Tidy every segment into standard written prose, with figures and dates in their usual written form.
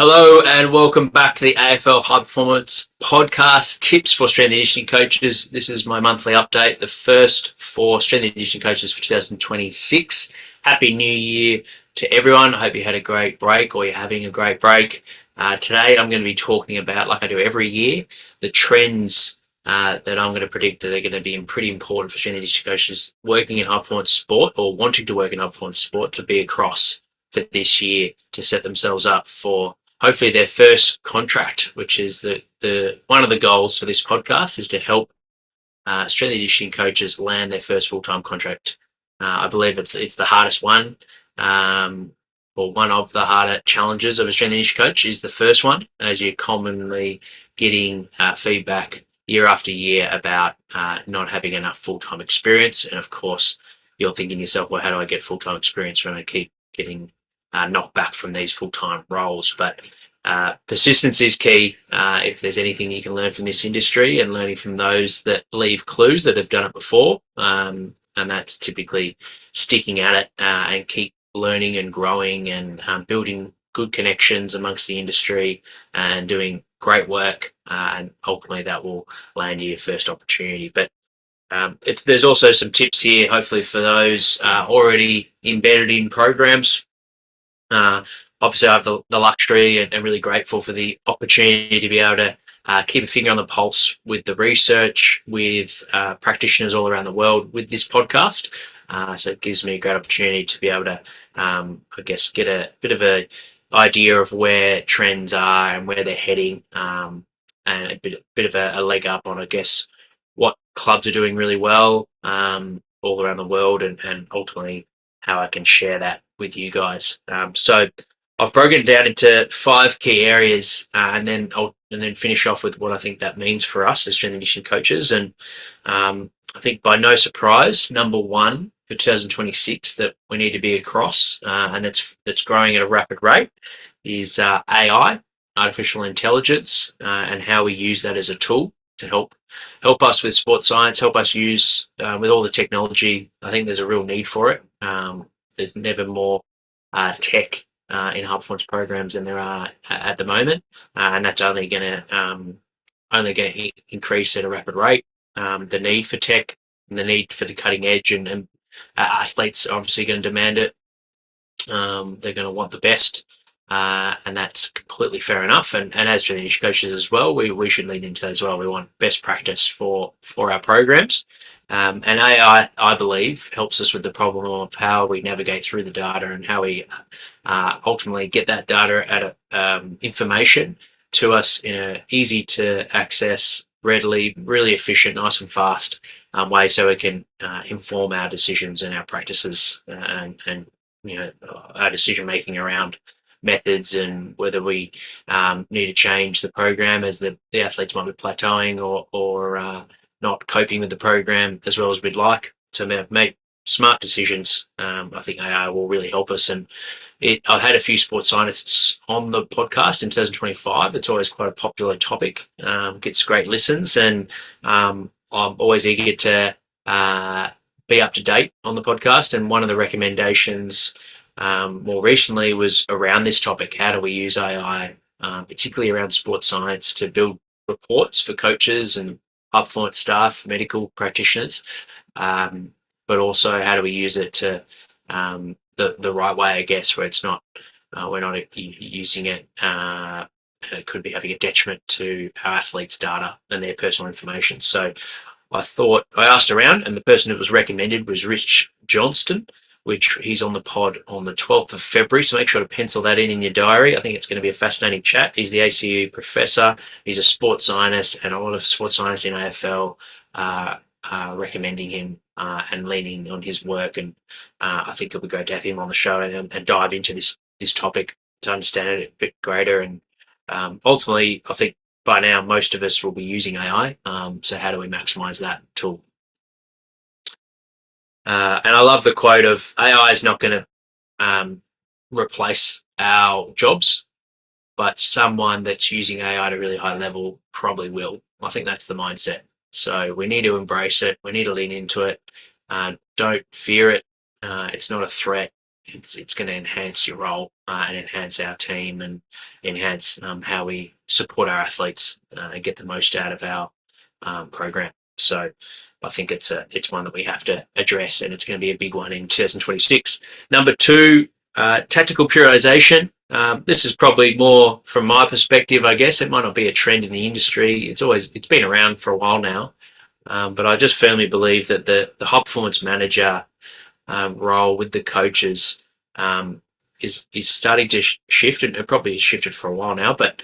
Hello and welcome back to the AFL High Performance Podcast, tips for strength and conditioning coaches. This is my monthly update, the first for strength and conditioning coaches for 2026. Happy New Year to everyone. I hope you had a great break or you're having a great break. Today I'm going to be talking about, like I do every year, the trends that I'm going to predict that are going to be pretty important for strength and conditioning coaches working in high performance sport or wanting to work in high performance sport to be across for this year to set themselves up for hopefully their first contract, which is the one of the goals for this podcast is to help strength and conditioning coaches land their first full-time contract. I believe it's the hardest one, or one of the harder challenges of a strength and conditioning coach is the first one, as you're commonly getting feedback year after year about not having enough full-time experience. And of course, you're thinking to yourself, well, how do I get full-time experience when I keep getting knocked back from these full-time roles? But persistence is key. If there's anything you can learn from this industry and learning from those that leave clues that have done it before, and that's typically sticking at it and keep learning and growing and building good connections amongst the industry and doing great work, and ultimately that will land you your first opportunity. But there's also some tips here, hopefully for those already embedded in programs. Obviously, I have the luxury and really grateful for the opportunity to be able to keep a finger on the pulse with the research, with practitioners all around the world with this podcast. So it gives me a great opportunity to be able to, I guess, get a bit of a idea of where trends are and where they're heading, and a bit of a leg up on, I guess, what clubs are doing really well all around the world, and ultimately how I can share that with you guys. So I've broken it down into 5 key areas, and then finish off with what I think that means for us as strength and conditioning coaches. And I think by no surprise, number one for 2026 that we need to be across, and that's growing at a rapid rate, is AI, artificial intelligence, and how we use that as a tool to help us with sports science, help us use with all the technology. I think there's a real need for it. There's never more tech in high performance programs than there are at the moment, and that's only going to increase at a rapid rate. The need for tech and the need for the cutting edge, and athletes are obviously going to demand it. They're going to want the best, and that's completely fair enough. And as strength coaches as well, we should lean into that as well. We want best practice for our programs. And AI, I believe, helps us with the problem of how we navigate through the data and how we ultimately get that data at information to us in a easy to access, readily, really efficient, nice and fast way, so we can inform our decisions and our practices, and our decision making around methods and whether we need to change the program as the athletes might be plateauing or not coping with the program as well as we'd like to make smart decisions. I think AI will really help us. And I've had a few sports scientists on the podcast in 2025. It's always quite a popular topic, gets great listens, and I'm always eager to be up to date on the podcast. And one of the recommendations more recently was around this topic: how do we use AI, particularly around sports science, to build reports for coaches and high performance staff, medical practitioners, but also how do we use it to the right way, I guess, where it's not we're not using it. It could be having a detriment to our athletes' data and their personal information. So I asked around, and the person that was recommended was Rich Johnston, which he's on the pod on the 12th of February. So make sure to pencil that in your diary. I think it's going to be a fascinating chat. He's the ACU professor. He's a sports scientist, and a lot of sports scientists in AFL are recommending him and leaning on his work. And I think it'll be great to have him on the show and dive into this topic to understand it a bit greater. And ultimately, I think by now most of us will be using AI. So how do we maximize that tool? And I love the quote of AI is not going to replace our jobs, but someone that's using AI at a really high level probably will. I think that's the mindset. So we need to embrace it. We need to lean into it. Don't fear it. It's not a threat. it's going to enhance your role and enhance our team and enhance how we support our athletes and get the most out of our program. So I think it's one that we have to address, and it's going to be a big one in 2026. Number two, tactical periodization. This is probably more from my perspective, I guess. It might not be a trend in the industry. It's been around for a while now, but I just firmly believe that the high performance manager role with the coaches is starting to shift, and it probably has shifted for a while now, but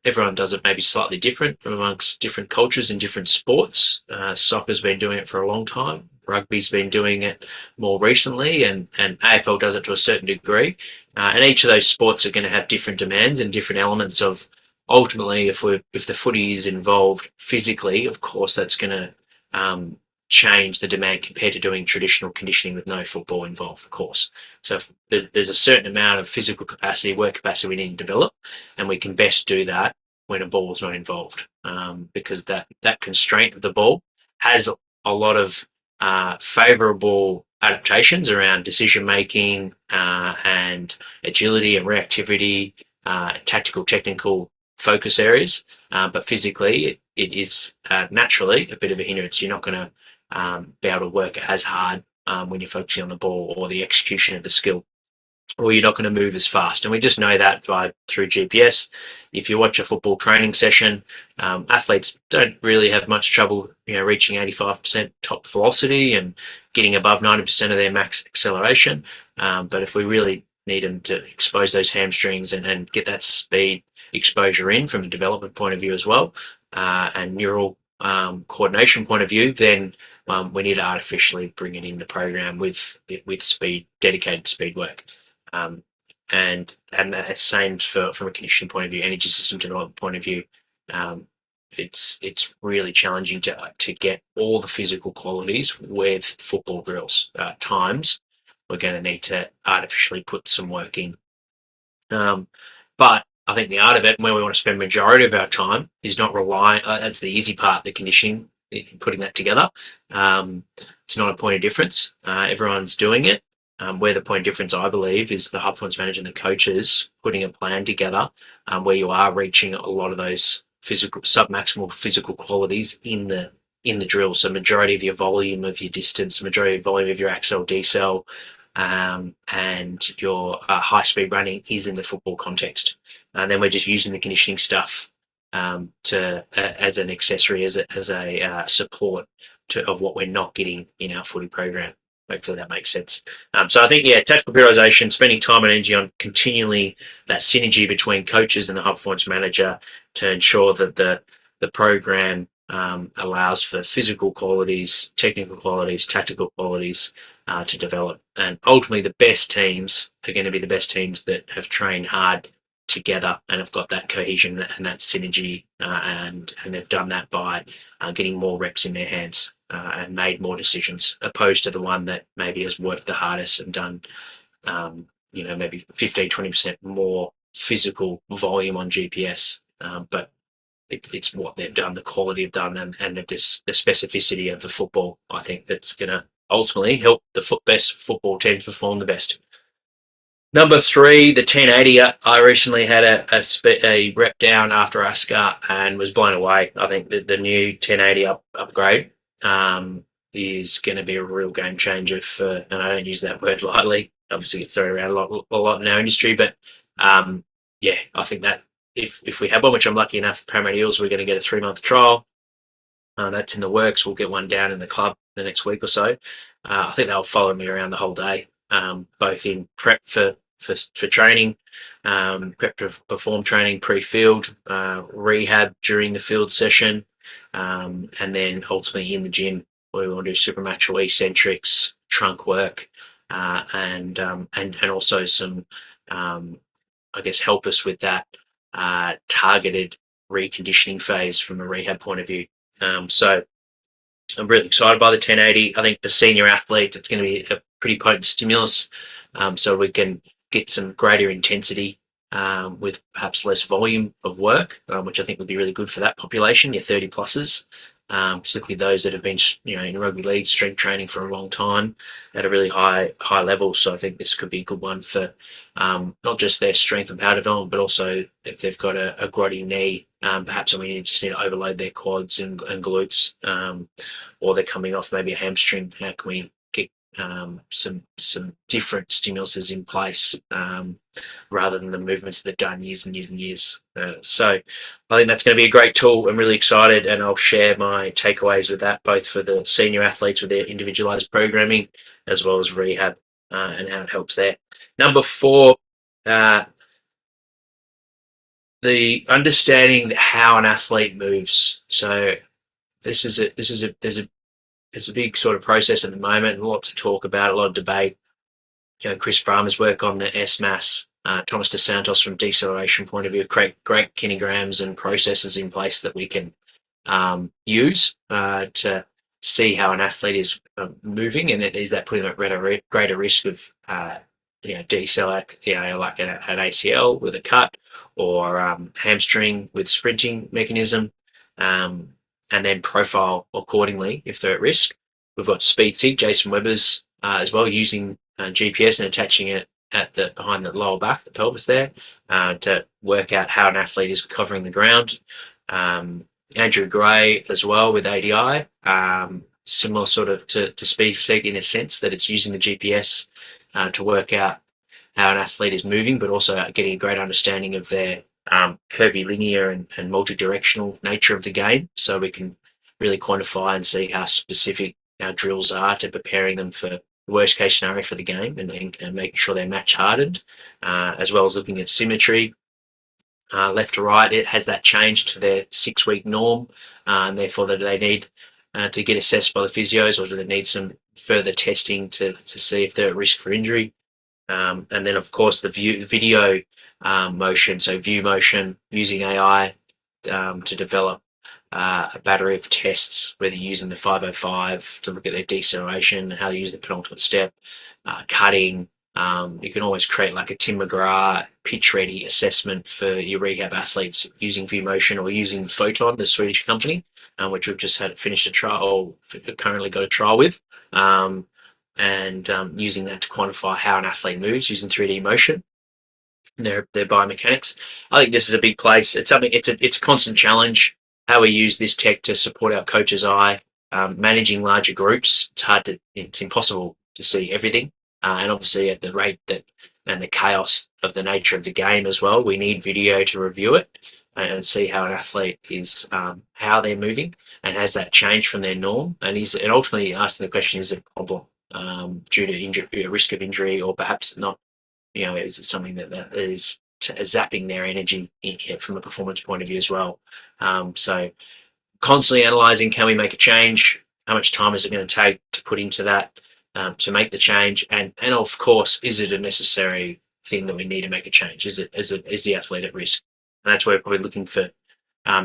everyone does it maybe slightly different amongst different cultures and different sports. Soccer's been doing it for a long time. Rugby's been doing it more recently, and AFL does it to a certain degree. And each of those sports are going to have different demands and different elements of, ultimately, if the footy is involved physically, of course, that's going to change the demand compared to doing traditional conditioning with no football involved, of course. So if there's a certain amount of physical capacity, work capacity we need to develop, and we can best do that when a ball is not involved, because that constraint of the ball has a lot of favourable adaptations around decision making and agility and reactivity, tactical, technical focus areas, but physically it is naturally a bit of a hindrance. You're not going to be able to work as hard when you're focusing on the ball or the execution of the skill, or you're not going to move as fast. And we just know that through GPS. If you watch a football training session, athletes don't really have much trouble, reaching 85% top velocity and getting above 90% of their max acceleration. But if we really need them to expose those hamstrings and get that speed exposure in from a development point of view as well, and neural coordination point of view, then we need to artificially bring it in the program with speed, dedicated speed work. And the same from a conditioning point of view, energy system development point of view. It's really challenging to get all the physical qualities with football drills. Times we're going to need to artificially put some work in. But I think the art of it, where we want to spend majority of our time, is not relying. That's the easy part, the conditioning, putting that together. It's not a point of difference. Everyone's doing it. Where the point of difference, I believe, is the high performance manager and the coaches putting a plan together where you are reaching a lot of those physical submaximal physical qualities in the drill. So majority of your volume of your distance, majority of volume of your accel, decel, and your high speed running is in the football context. And then we're just using the conditioning stuff as an accessory, as a support of what we're not getting in our footy program. Hopefully that makes sense. So I think, tactical periodization, spending time and energy on continually that synergy between coaches and the high performance manager to ensure that the program allows for physical qualities, technical qualities, tactical qualities to develop. And ultimately, the best teams are going to be the best teams that have trained hard together and have got that cohesion and that synergy, and they've done that by getting more reps in their hands and made more decisions, opposed to the one that maybe has worked the hardest and done maybe 15-20% more physical volume on GPS, but it's what they've done, the quality they've done, and the specificity of the football. I think that's going to ultimately help the best football teams perform the best. Number three, the 1080. I recently had a rep down after ASCA and was blown away. I think the new 1080 upgrade is going to be a real game changer and I don't use that word lightly. Obviously, it's thrown around a lot in our industry, but I think that if we have one, which I'm lucky enough, Parramatta Eels, we're going to get a 3-month trial. That's in the works. We'll get one down in the club the next week or so. I think they'll follow me around the whole day, both in prep for training, prep to perform training pre-field, rehab during the field session, and then ultimately in the gym where we want to do supernatural eccentrics, trunk work, and also some, help us with that targeted reconditioning phase from a rehab point of view. So I'm really excited by the 1080. I think for senior athletes, it's going to be a pretty potent stimulus, so we can get some greater intensity with perhaps less volume of work, which I think would be really good for that population, your 30 pluses. particularly those that have been, in rugby league strength training for a long time at a really high level. So I think this could be a good one for not just their strength and power development, but also if they've got a grotty knee, perhaps we just need to overload their quads and glutes, or they're coming off maybe a hamstring. How can we get some different stimuluses in place, rather than the movements that they've done years and years and years. So I think that's going to be a great tool. I'm really excited, and I'll share my takeaways with that, both for the senior athletes with their individualized programming as well as rehab, and how it helps there. Number 4, the understanding how an athlete moves. So there's a big sort of process at the moment, and a lot to talk about, a lot of debate. Chris Brahmer's work on the S-Mass, Thomas DeSantos from deceleration point of view, great kinograms and processes in place that we can use to see how an athlete is moving, and is that putting them at greater risk of decel, like an ACL with a cut, or hamstring with sprinting mechanism, and then profile accordingly if they're at risk. We've got SpeedSig, Jason Webber's as well, using GPS and attaching it behind the lower back, the pelvis there, to work out how an athlete is covering the ground. Andrew Gray as well with ADI, similar sort of to SpeedSig in a sense that it's using the GPS to work out how an athlete is moving, but also getting a great understanding of their curvilinear and multi-directional nature of the game, so we can really quantify and see how specific our drills are to preparing them for the worst case scenario for the game, and making sure they're match hardened, as well as looking at symmetry, left to right. It has that changed to their 6-week norm, and therefore that they need to get assessed by the physios, or do they need some further testing to see if they're at risk for injury. And then, of course, the video motion, so view motion, using AI to develop a battery of tests, whether using the 505 to look at their deceleration, how to use the penultimate step, cutting. You can always create like a Tim McGrath pitch-ready assessment for your rehab athletes using view motion, or using Photon, the Swedish company, which we've just finished a trial, or currently got a trial with. And using that to quantify how an athlete moves using 3D motion, their biomechanics. I think this is a big place. It's a constant challenge how we use this tech to support our coach's eye. Managing larger groups, it's impossible to see everything, and obviously at the rate that and the chaos of the nature of the game as well, we need video to review it and see how an athlete is, how they're moving, and has that changed from their norm, and ultimately asking the question, is it a problem due to injury, risk of injury, or perhaps not? Is it something that is zapping their energy from a performance point of view as well? So constantly analysing, can we make a change? How much time is it going to take to put into that to make the change? And of course, is it a necessary thing that we need to make a change? Is the athlete at risk? And that's where we're probably looking for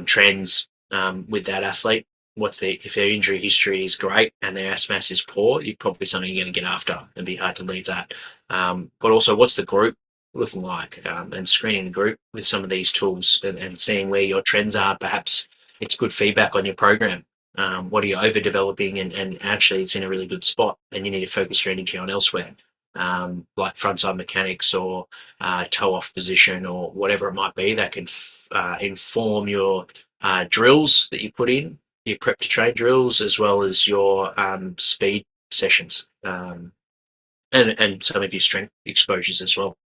trends with that athlete. If their injury history is great and their S mass is poor, you're probably something you're going to get after, and be hard to leave that. But also, what's the group looking like, and screening the group with some of these tools, and seeing where your trends are. Perhaps it's good feedback on your program. What are you overdeveloping, and actually it's in a really good spot, and you need to focus your energy on elsewhere, like frontside mechanics, or toe off position, or whatever it might be that can inform your drills that you put in, your prep to train drills, as well as your speed sessions, and some of your strength exposures as well,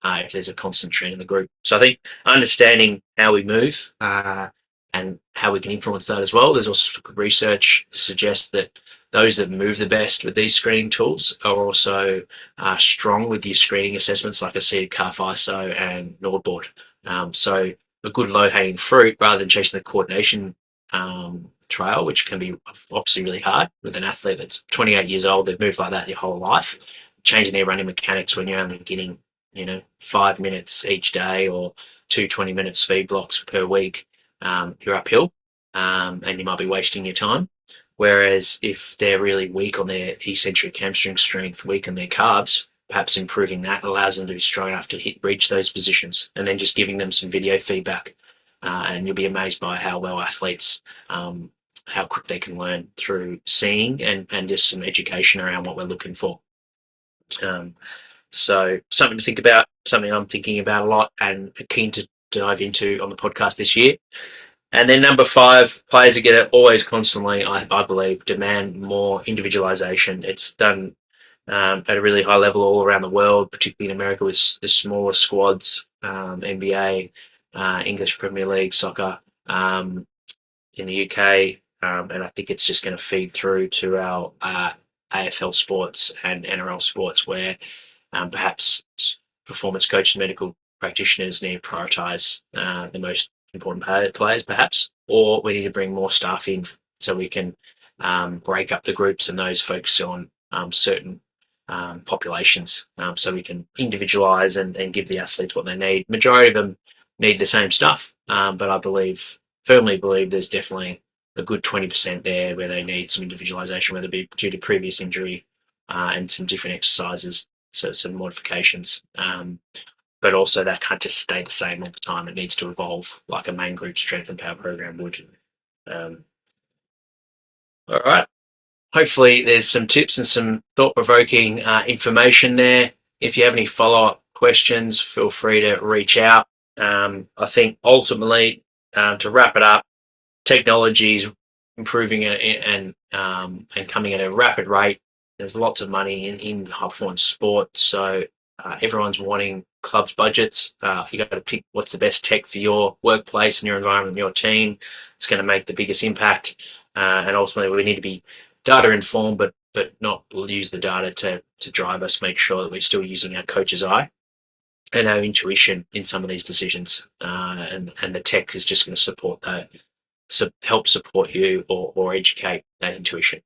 if there's a constant trend in the group. So I think understanding how we move and how we can influence that as well. There's also research suggests that those that move the best with these screening tools are also strong with your screening assessments, like a seated calf ISO and Nordboard. So a good low-hanging fruit, rather than chasing the coordination trail, which can be obviously really hard with an athlete that's 28 years old. They've moved like that your whole life. Changing their running mechanics when you're only getting 5 minutes each day, or 2 20-minute speed blocks per week, you're uphill, and you might be wasting your time. Whereas if they're really weak on their eccentric hamstring strength, weak on their calves, perhaps improving that allows them to be strong enough to reach those positions, and then just giving them some video feedback, and you'll be amazed by how well athletes how quick they can learn through seeing and just some education around what we're looking for. So something to think about, something I'm thinking about a lot and keen to dive into on the podcast this year. And then number 5, players are going to always constantly, I believe, demand more individualization. It's done at a really high level all around the world, particularly in America with the smaller squads, NBA, English Premier League, soccer, in the UK. And I think it's just going to feed through to our AFL sports and NRL sports where perhaps performance coaches, medical practitioners need to prioritise the most important players, perhaps, or we need to bring more staff in so we can break up the groups and those focus on certain populations, so we can individualise and give the athletes what they need. Majority of them need the same stuff, but I firmly believe there's definitely a good 20% there where they need some individualisation, whether it be due to previous injury and some different exercises, so some modifications. But also that can't just stay the same all the time. It needs to evolve like a main group strength and power program would. All right. Hopefully there's some tips and some thought-provoking information there. If you have any follow-up questions, feel free to reach out. I think ultimately, to wrap it up, technology is improving and coming at a rapid rate. There's lots of money in high-performance sport, so everyone's wanting clubs' budgets. You got to pick what's the best tech for your workplace and your environment, and your team. It's going to make the biggest impact, and ultimately we need to be data informed, but not use the data to drive us. Make sure that we're still using our coach's eye and our intuition in some of these decisions, and the tech is just going to support that, help support you or educate that intuition.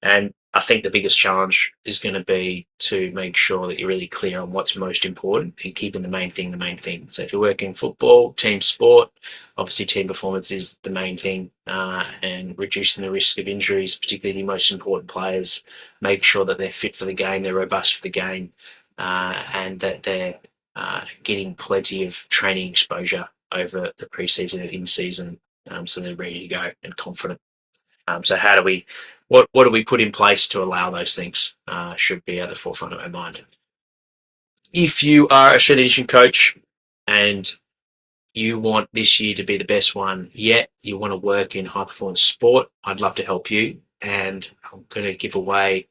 And I think the biggest challenge is going to be to make sure that you're really clear on what's most important and keeping the main thing the main thing. So if you're working football, team sport, obviously team performance is the main thing, and reducing the risk of injuries, particularly the most important players, make sure that they're fit for the game, they're robust for the game, and that they're getting plenty of training exposure over the preseason and in-season, so they're ready to go and confident. So how do we, what do we put in place to allow those things? Should be at the forefront of our mind. If you are a strength and conditioning coach and you want this year to be the best one yet, you want to work in high performance sport, I'd love to help you. And I'm going to give away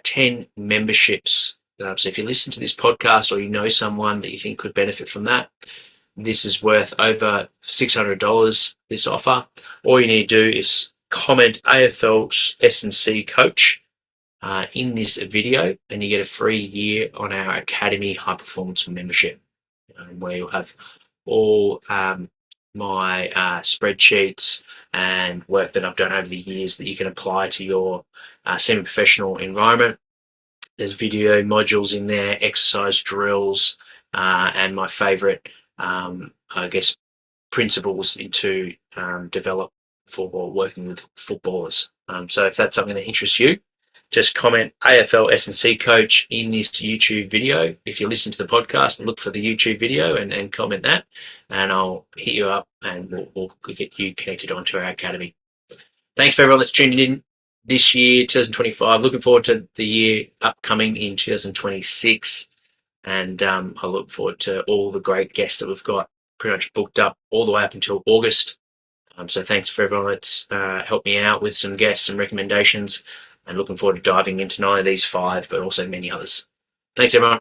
10 memberships. So if you listen to this podcast or you know someone that you think could benefit from that, this is worth over $600, this offer. All you need to do is comment AFL S&C coach in this video, and you get a free year on our Academy High Performance membership, where you'll have all my spreadsheets and work that I've done over the years that you can apply to your semi-professional environment. There's video modules in there, exercise drills, and my favorite, principles to develop for working with footballers. So if that's something that interests you, just comment AFL S&C coach in this YouTube video. If you listen to the podcast, look for the YouTube video and comment that, and I'll hit you up and we'll get you connected onto our academy. Thanks for everyone that's tuned in this year, 2025. Looking forward to the year upcoming in 2026. And I look forward to all the great guests that we've got pretty much booked up all the way up until August. So thanks for everyone that's helped me out with some guests and recommendations, and looking forward to diving into not only these 5, but also many others. Thanks, everyone.